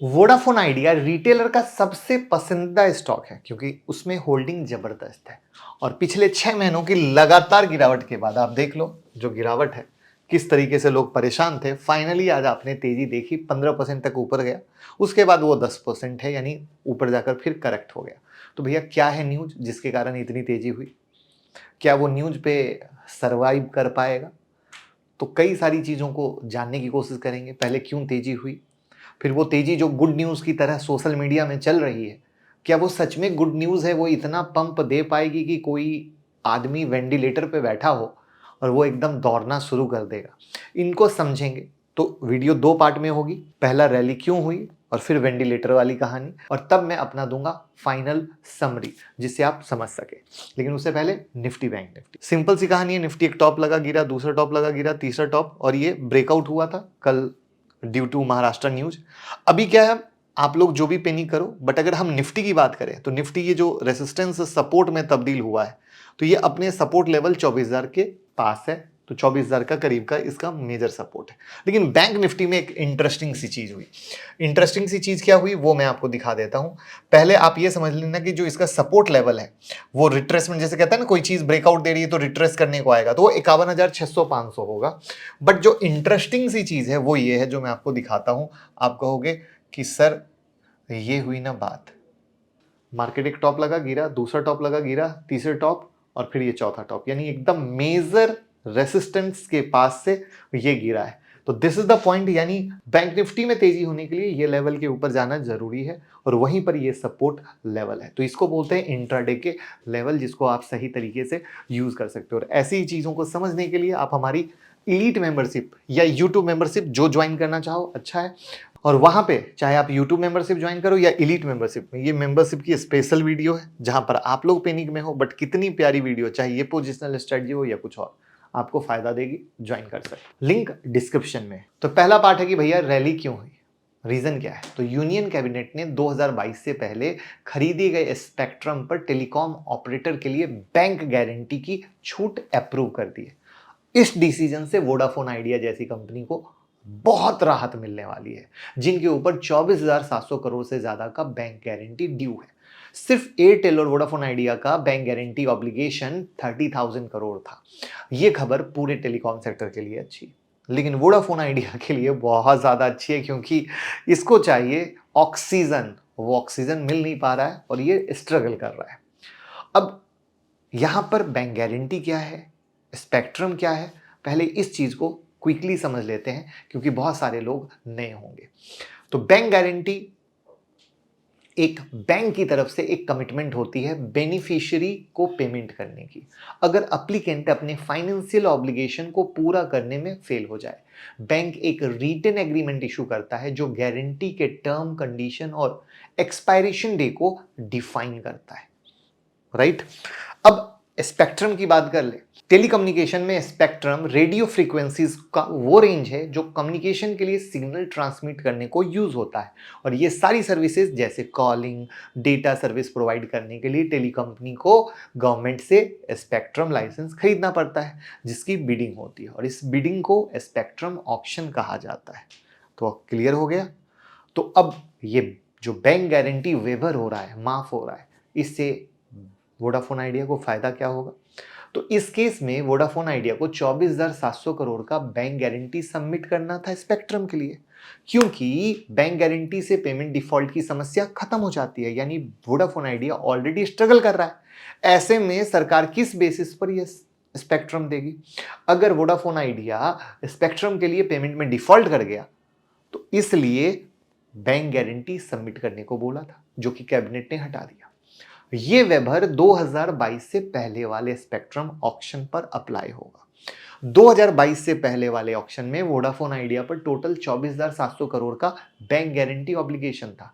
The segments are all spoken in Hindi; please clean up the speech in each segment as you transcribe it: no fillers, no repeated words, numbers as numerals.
वोडाफोन आइडिया रिटेलर का सबसे पसंदीदा स्टॉक है क्योंकि उसमें होल्डिंग जबरदस्त है और पिछले 6 महीनों की लगातार गिरावट के बाद आप देख लो जो गिरावट है, किस तरीके से लोग परेशान थे। फाइनली आज आपने तेजी देखी, 15% तक ऊपर गया, उसके बाद वो 10% है, यानी ऊपर जाकर फिर करेक्ट हो गया। तो भैया क्या है न्यूज जिसके कारण इतनी तेजी हुई? क्या वो न्यूज पे सरवाइव कर पाएगा? तो कई सारी चीजों को जानने की कोशिश करेंगे। पहले क्यों तेजी हुई, फिर वो तेजी जो गुड न्यूज़ की तरह सोशल मीडिया में चल रही है, क्या वो सच में गुड न्यूज़ है? वो इतना पंप दे पाएगी कि कोई आदमी वेंटिलेटर पे बैठा हो और वो एकदम दौड़ना शुरू कर देगा? इनको समझेंगे तो वीडियो 2 पार्ट में होगी। पहला रैली क्यों हुई और फिर वेंटिलेटर वाली कहानी, और तब मैं अपना दूंगा फाइनल समरी जिससे आप समझ सके। लेकिन उससे पहले निफ्टी बैंक निफ्टी सिंपल सी कहानी है। निफ्टी एक टॉप लगा गिरा, दूसरा टॉप लगा गिरा, तीसरा टॉप, और ये ब्रेकआउट हुआ था कल ड्यू टू महाराष्ट्र न्यूज। अभी क्या है, आप लोग जो भी पेनी करो, बट अगर हम निफ्टी की बात करें तो निफ्टी ये जो रेसिस्टेंस सपोर्ट में तब्दील हुआ है, तो ये अपने सपोर्ट लेवल 24,000 के पास है। तो 24,000 का करीब का इसका मेजर सपोर्ट है। लेकिन बैंक निफ्टी में एक इंटरेस्टिंग सी चीज हुई। इंटरेस्टिंग सी चीज क्या हुई वो मैं आपको दिखा देता हूं। पहले आप ये समझ लेना कि जो इसका सपोर्ट लेवल है वो रिट्रेसमेंट, जैसे कहता है ना कोई चीज ब्रेकआउट दे रही है तो रिट्रेस करने को आएगा, तो वो 51,600-500 होगा। बट जो इंटरेस्टिंग सी चीज है वो ये है जो मैं आपको दिखाता हूं। आप कहोगे कि सर ये हुई ना बात, मार्केट एक टॉप लगा गिरा, दूसरा टॉप लगा गिरा, तीसरा टॉप, और फिर ये चौथा टॉप, यानी एकदम मेजर रेसिस्टेंस के पास से ये गिरा है। तो दिस इज द पॉइंट, यानी बैंक निफ्टी में तेजी होने के लिए ये लेवल के ऊपर जाना जरूरी है और वहीं पर ये सपोर्ट लेवल है। तो इसको बोलते हैं इंट्राडे के लेवल, जिसको आप सही तरीके से यूज कर सकते हो। और ऐसी ही चीजों को समझने के लिए आप हमारी इलीट मेंबरशिप या यूट्यूब मेंबरशिप जो ज्वाइन करना चाहो अच्छा है। और वहां पे चाहे आप यूट्यूब मेंबरशिप ज्वाइन करो या इलीट मेंबरशिप में, ये मेंबरशिप की स्पेशल वीडियो है जहां पर आप लोग पेनिक में हो, बट कितनी प्यारी वीडियो, चाहे ये पोजिशनल स्ट्रेटजी हो या कुछ और, आपको फायदा देगी। ज्वाइन कर सकते, लिंक डिस्क्रिप्शन में। तो पहला पार्ट है कि भैया रैली क्यों हुई, रीजन क्या है। तो यूनियन कैबिनेट ने 2022 से पहले खरीदे गए स्पेक्ट्रम पर टेलीकॉम ऑपरेटर के लिए बैंक गारंटी की छूट अप्रूव कर दी है। इस डिसीजन से वोडाफोन आइडिया जैसी कंपनी को बहुत राहत मिलने वाली है, जिनके ऊपर 24,700 करोड़ से ज्यादा का बैंक गारंटी ड्यू है। सिर्फ एयरटेल और वोडाफोन आइडिया का बैंक गारंटी ऑब्लिगेशन 30,000 करोड़ था। यह खबर पूरे टेलीकॉम सेक्टर के लिए अच्छी, लेकिन वोडाफोन आइडिया के लिए बहुत ज्यादा अच्छी है, क्योंकि इसको चाहिए ऑक्सीजन, वो ऑक्सीजन मिल नहीं पा रहा है और ये स्ट्रगल कर रहा है। अब यहां पर बैंक गारंटी क्या है, स्पेक्ट्रम क्या है, पहले इस चीज को क्विकली समझ लेते हैं क्योंकि बहुत सारे लोग नए होंगे। तो बैंक गारंटी एक बैंक की तरफ से एक कमिटमेंट होती है बेनिफिशियरी को पेमेंट करने की, अगर एप्लीकेंट अपने फाइनेंशियल ऑब्लिगेशन को पूरा करने में फेल हो जाए। बैंक एक रिटन एग्रीमेंट इशू करता है जो गारंटी के टर्म, कंडीशन और एक्सपायरेशन डे को डिफाइन करता है। राइट। अब स्पेक्ट्रम की बात कर ले। टेलीकम्युनिकेशन में स्पेक्ट्रम रेडियो फ्रीक्वेंसीज का वो रेंज है जो कम्युनिकेशन के लिए सिग्नल ट्रांसमिट करने को यूज होता है, और ये सारी सर्विसेज जैसे कॉलिंग, डेटा सर्विस प्रोवाइड करने के लिए टेलीकंपनी को गवर्नमेंट से स्पेक्ट्रम लाइसेंस खरीदना पड़ता है, जिसकी बिडिंग होती है, और इस बिडिंग को स्पेक्ट्रम ऑक्शन कहा जाता है। तो क्लियर हो गया। तो अब ये जो बैंक गारंटी वेवर हो रहा है, माफ हो रहा है, इससे वोडाफोन आइडिया को फायदा क्या होगा। तो इस केस में वोडाफोन आइडिया को 24,700 करोड़ का बैंक गारंटी सबमिट करना था स्पेक्ट्रम के लिए, क्योंकि बैंक गारंटी से पेमेंट डिफॉल्ट की समस्या खत्म हो जाती है, यानी वोडाफोन आइडिया ऑलरेडी स्ट्रगल कर रहा है। ऐसे में सरकार किस बेसिस पर यह स्पेक्ट्रम देगी? अगर वोडाफोन आइडिया स्पेक्ट्रम के लिए पेमेंट में डिफॉल्ट कर गया तो इसलिए बैंक गारंटी सबमिट करने को बोला था, जो कि कैबिनेट ने हटा दिया। ये व्यवहार 2022 से पहले वाले स्पेक्ट्रम ऑक्शन पर अप्लाई होगा। 2022 से पहले वाले ऑक्शन में वोडाफोन आइडिया पर टोटल 24,700 करोड़ का बैंक गारंटी ऑब्लिगेशन था।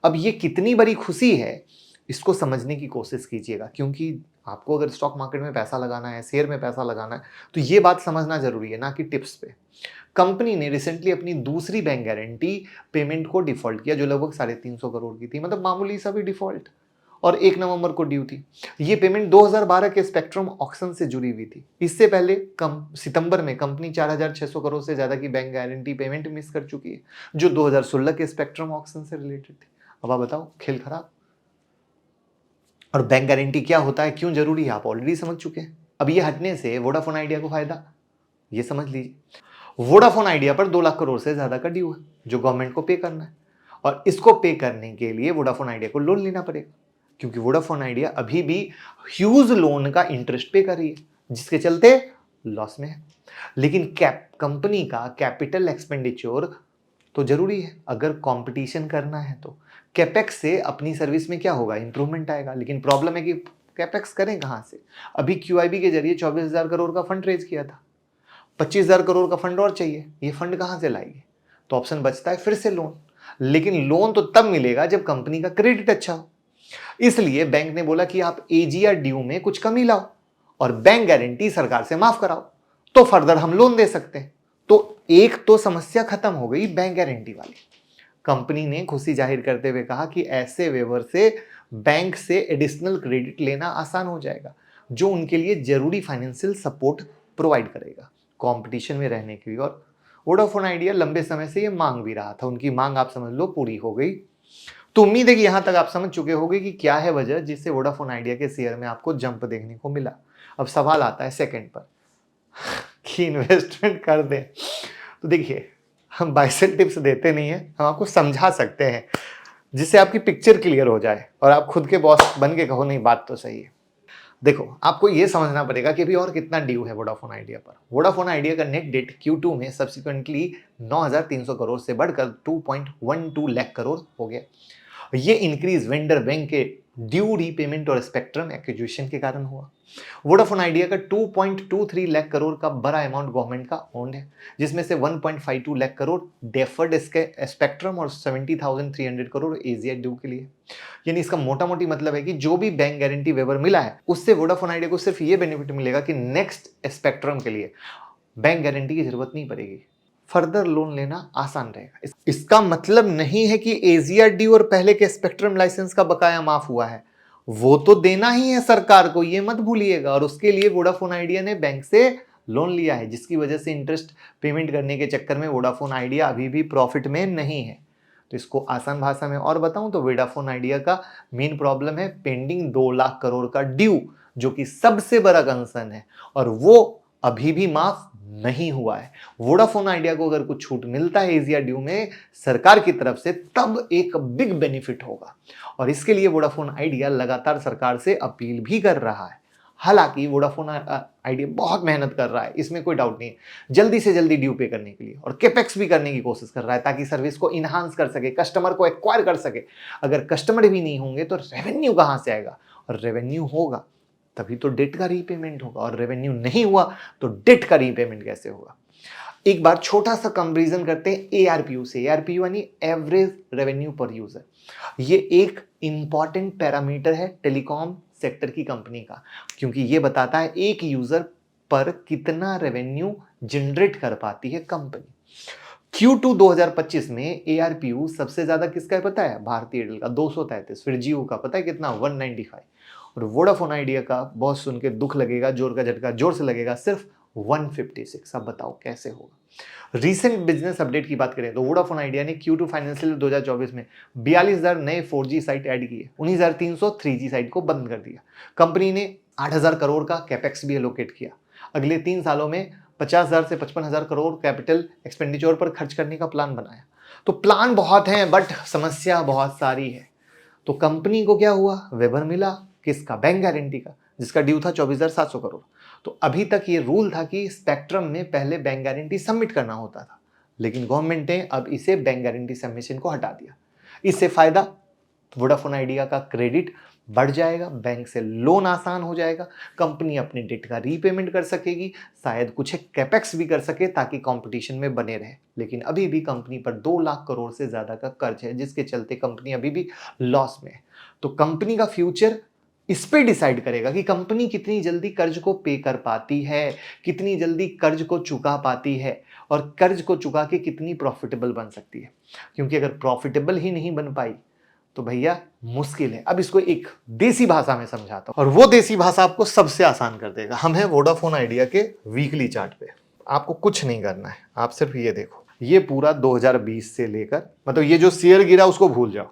अब ये कितनी बड़ी खुशी है, इसको समझने की कोशिश कीजिएगा, क्योंकि आपको अगर स्टॉक मार्केट में पैसा लगाना है, शेयर में पैसा लगाना है, तो ये बात समझना जरूरी है, ना कि टिप्स पे। कंपनी ने रिसेंटली अपनी दूसरी बैंक गारंटी पेमेंट को डिफॉल्ट किया, जो लगभग 350 करोड़ की थी, मतलब मामूली सा भी डिफॉल्ट, और 1 नवंबर को ड्यू थी। ये पेमेंट 2012 के स्पेक्ट्रम ऑक्शन से जुड़ी हुई थी। इससे पहले सितंबर में कंपनी 4,600 करोड़ से ज्यादा की बैंक गारंटी पेमेंट मिस कर चुकी है, जो 2016 के स्पेक्ट्रम ऑक्शन से रिलेटेड थी। अब आप बताओ, खेल खराब। और बैंक गारंटी क्या होता है, क्यों जरूरी है, आप ऑलरेडी समझ चुके हैं। अब ये हटने से वोडाफोन आइडिया को फायदा, ये समझ लीजिए। वोडाफोन आइडिया पर 2 लाख करोड़ से ज्यादा का ड्यू है, जो गवर्नमेंट को पे करना है, और इसको पे करने के लिए वोडाफोन आइडिया को लोन लेना पड़ेगा, क्योंकि वोडाफोन आइडिया अभी भी ह्यूज लोन का इंटरेस्ट पे कर रही है, जिसके चलते लॉस में है। लेकिन कंपनी का कैपिटल एक्सपेंडिचर तो जरूरी है, अगर कंपटीशन करना है तो कैपेक्स से अपनी सर्विस में क्या होगा, इंप्रूवमेंट आएगा। लेकिन प्रॉब्लम है कि कैपेक्स करें कहां से। अभी क्यूआईबी के जरिए 24,000 करोड़ का फंड रेज किया था, 25,000 करोड़ का फंड और चाहिए, ये फंड कहां से लाएंगे। तो ऑप्शन बचता है फिर से लोन। लेकिन लोन तो तब मिलेगा जब कंपनी का क्रेडिट अच्छा हो। इसलिए बैंक ने बोला कि आप एजीआर ड्यू में कुछ कमी लाओ और बैंक गारंटी सरकार से माफ कराओ, तो फर्दर हम लोन दे सकते हैं। तो एक तो समस्या खत्म हो गई बैंक गारंटी वाली। कंपनी ने खुशी जाहिर करते हुए कहा कि ऐसे वेवर से बैंक से एडिशनल क्रेडिट लेना आसान हो जाएगा, जो उनके लिए जरूरी फाइनेंशियल सपोर्ट प्रोवाइड करेगा कंपटीशन में रहने के लिए। और वोडाफोन आइडिया लंबे समय से ये मांग भी रहा था, उनकी मांग आप समझ लो पूरी हो गई। तो उम्मीद है कि यहां तक आप समझ चुके होंगे कि क्या है वजह जिससे वोडाफोन आइडिया के शेयर में आपको जंप देखने को मिला। अब सवाल आता है सेकंड पर कि इन्वेस्टमेंट कर दें। तो देखिए, हम बाइसेल टिप्स देते नहीं है, हम आपको समझा सकते हैं जिससे आपकी पिक्चर क्लियर हो जाए और आप खुद के बॉस बन के कहो नहीं बात तो सही है। देखो, आपको यह समझना पड़ेगा कि अभी और कितना ड्यू है वोडाफोन आइडिया पर। वोडाफोन आइडिया का नेट डेट Q2 में सब्सिक्वेंटली 9,300 करोड़ से बढ़कर 2.12 लाख करोड़ हो गया। ये इंक्रीज वेंडर बैंक के ड्यू रीपेमेंट और स्पेक्ट्रम एक्विजिशन के कारण हुआ। वोडाफोन आइडिया का 2.23 लाख करोड़ का बड़ा अमाउंट गवर्नमेंट का ओन्ड है, जिसमें से 1.52 लाख करोड़ डेफर्ड इसके स्पेक्ट्रम और 70,300 करोड़ एजीआर ड्यू के लिए। यानी इसका मोटा मोटी मतलब है कि जो भी बैंक गारंटी वेवर मिला है उससे वोडाफोन आइडिया को सिर्फ ये बेनिफिट मिलेगा कि नेक्स्ट स्पेक्ट्रम के लिए बैंक गारंटी की जरूरत नहीं पड़ेगी, फर्दर लोन लेना आसान रहेगा। इसका मतलब नहीं है कि एजीआर ड्यू और पहले के स्पेक्ट्रम लाइसेंस का बकाया माफ हुआ है, वो तो देना ही है सरकार को, ये मत भूलिएगा। और उसके लिए वोडाफोन आइडिया ने बैंक से लोन लिया है, जिसकी वजह से इंटरेस्ट पेमेंट करने के चक्कर में वोडाफोन आइडिया अभी भी प्रॉफिट में नहीं है। तो इसको आसान भाषा में और बताऊं तो वोडाफोन आइडिया का मेन प्रॉब्लम है पेंडिंग 2 लाख करोड़ का ड्यू, जो कि सबसे बड़ा कंसर्न है, और वो अभी भी माफ नहीं हुआ है। वोडाफोन आइडिया को अगर कुछ छूट मिलता है एजीआर ड्यू में सरकार की तरफ से, तब एक बिग बेनिफिट होगा। और इसके लिए वोडाफोन आइडिया लगातार सरकार से अपील भी कर रहा है। हालांकि वोडाफोन आइडिया बहुत मेहनत कर रहा है, इसमें कोई डाउट नहीं है, जल्दी से जल्दी ड्यू पे करने के लिए, और केपेक्स भी करने की कोशिश कर रहा है ताकि सर्विस को इनहांस कर सके, कस्टमर को एक्वायर कर सके। अगर कस्टमर भी नहीं होंगे तो रेवेन्यू कहां से आएगा, और रेवेन्यू होगा तभी तो डेट का रीपेमेंट होगा, और रेवेन्यू नहीं हुआ तो डेट का रीपेमेंट कैसे होगा। एक बार छोटा सा कंपैरिजन करते हैं एआरपीयू से। एआरपीयू यानी एवरेज रेवेन्यू पर यूजर। ये एक इंपॉर्टेंट पैरामीटर है टेलीकॉम सेक्टर की कंपनी का, क्योंकि ये बताता है एक यूजर पर कितना रेवेन्यू जनरेट कर पाती है कंपनी। Q2 2025 में एआरपीयू सबसे ज्यादा किसका है पता है, भारती एयरटेल का 233, फिर जियो का पता है कितना 195, और वोडाफोन आइडिया का बहुत सुन के दुख लगेगा, जोर का झटका जोर से लगेगा, सिर्फ 156। अब बताओ कैसे होगा। रीसेंट बिजनेस अपडेट की बात करें तो वोडाफोन आइडिया ने Q2 फाइनेंशियल 2024 में 42,000 नए 4G साइट ऐड किए, 19,300 3G साइट को बंद कर दिया। कंपनी ने 8,000 करोड़ का कैपेक्स भी एलोकेट किया। अगले 3 सालों में 50,000 से 55,000 करोड़ कैपिटल एक्सपेंडिचर पर खर्च करने का प्लान बनाया। तो प्लान बहुत है बट समस्या बहुत सारी है। तो कंपनी को क्या हुआ, वेबर मिला किसका, बैंक गारंटी का, जिसका ड्यू था 24,700 करोड़। तो अभी तक ये रूल था कि स्पेक्ट्रम में पहले बैंक गारंटी सबमिट करना होता था, लेकिन गवर्नमेंट ने अब इसे बैंक गारंटी सबमिशन को हटा दिया। इससे फायदा वोडाफोन आइडिया का क्रेडिट बढ़ जाएगा, बैंक से लोन आसान हो जाएगा, कंपनी अपने डेट का रीपेमेंट कर सकेगी, शायद कुछ कैपेक्स भी कर सके ताकि कंपटीशन में बने रहे। लेकिन अभी भी कंपनी पर 2 लाख करोड़ से ज्यादा का कर्ज है, जिसके चलते कंपनी अभी भी लॉस में है। तो कंपनी का फ्यूचर इस पे डिसाइड करेगा कि कंपनी कितनी जल्दी कर्ज को पे कर पाती है, कितनी जल्दी कर्ज को चुका पाती है, और कर्ज को चुका के कितनी प्रॉफिटेबल बन सकती है। क्योंकि अगर प्रॉफिटेबल ही नहीं बन पाई तो भैया मुश्किल है। अब इसको एक देसी भाषा में समझाता हूं और वो देसी भाषा आपको सबसे आसान कर देगा। हम हैं वोडाफोन आइडिया के वीकली चार्ट पे। आपको कुछ नहीं करना है, आप सिर्फ ये देखो, ये पूरा 2020 से लेकर, मतलब ये जो शेयर गिरा उसको भूल जाओ,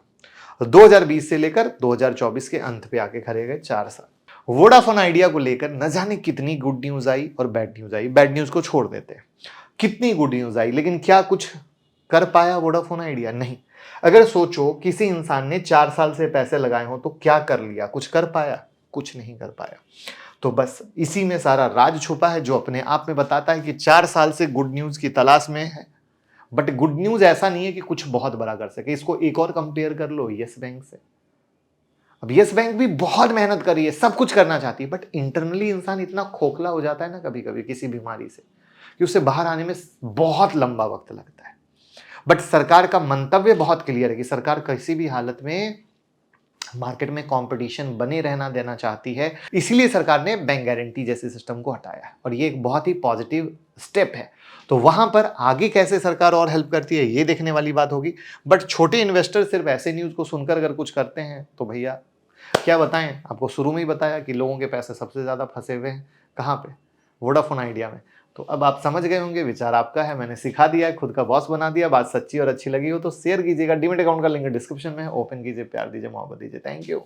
2020 से लेकर 2024 के अंत पे आके खड़े गए 4 साल। वोडाफोन आइडिया को लेकर न जाने कितनी गुड न्यूज आई और बैड न्यूज आई। बैड न्यूज को छोड़ देते हैं, कितनी गुड न्यूज आई, लेकिन क्या कुछ कर पाया वोडाफोन आइडिया? नहीं। अगर सोचो किसी इंसान ने 4 साल से पैसे लगाए हो तो क्या कर लिया, कुछ कर पाया? कुछ नहीं कर पाया। तो बस इसी में सारा राज छुपा है, जो अपने आप में बताता है कि 4 साल से गुड न्यूज की तलाश में है। बट गुड न्यूज ऐसा नहीं है कि कुछ बहुत बड़ा कर सके। इसको एक और कंपेयर कर लो यस बैंक से। अब यस बैंक भी बहुत मेहनत कर रही है, सब कुछ करना चाहती है, बट इंटरनली इंसान इतना खोखला हो जाता है ना कभी कभी किसी बीमारी से, कि उससे बाहर आने में बहुत लंबा वक्त लगता है। बट सरकार का मंतव्य बहुत क्लियर है कि सरकार किसी भी हालत में मार्केट में कंपटीशन बने रहना देना चाहती है। इसीलिए सरकार ने बैंक गारंटी जैसे सिस्टम को हटाया है और ये एक बहुत ही पॉजिटिव स्टेप है। तो वहां पर आगे कैसे सरकार और हेल्प करती है ये देखने वाली बात होगी। बट छोटे इन्वेस्टर सिर्फ ऐसे न्यूज को सुनकर अगर कुछ करते हैं तो भैया क्या बताएं, आपको शुरू में ही बताया कि लोगों के पैसे सबसे ज्यादा फंसे हुए हैं कहाँ पे? वोडाफोन आइडिया में। तो अब आप समझ गए होंगे, विचार आपका है, मैंने सिखा दिया है, खुद का बॉस बना दिया। बात सच्ची और अच्छी लगी हो तो शेयर कीजिएगा। डीमैट अकाउंट का लिंक डिस्क्रिप्शन में है, ओपन कीजिए, प्यार दीजिए, मोहब्बत दीजिए। Thank you.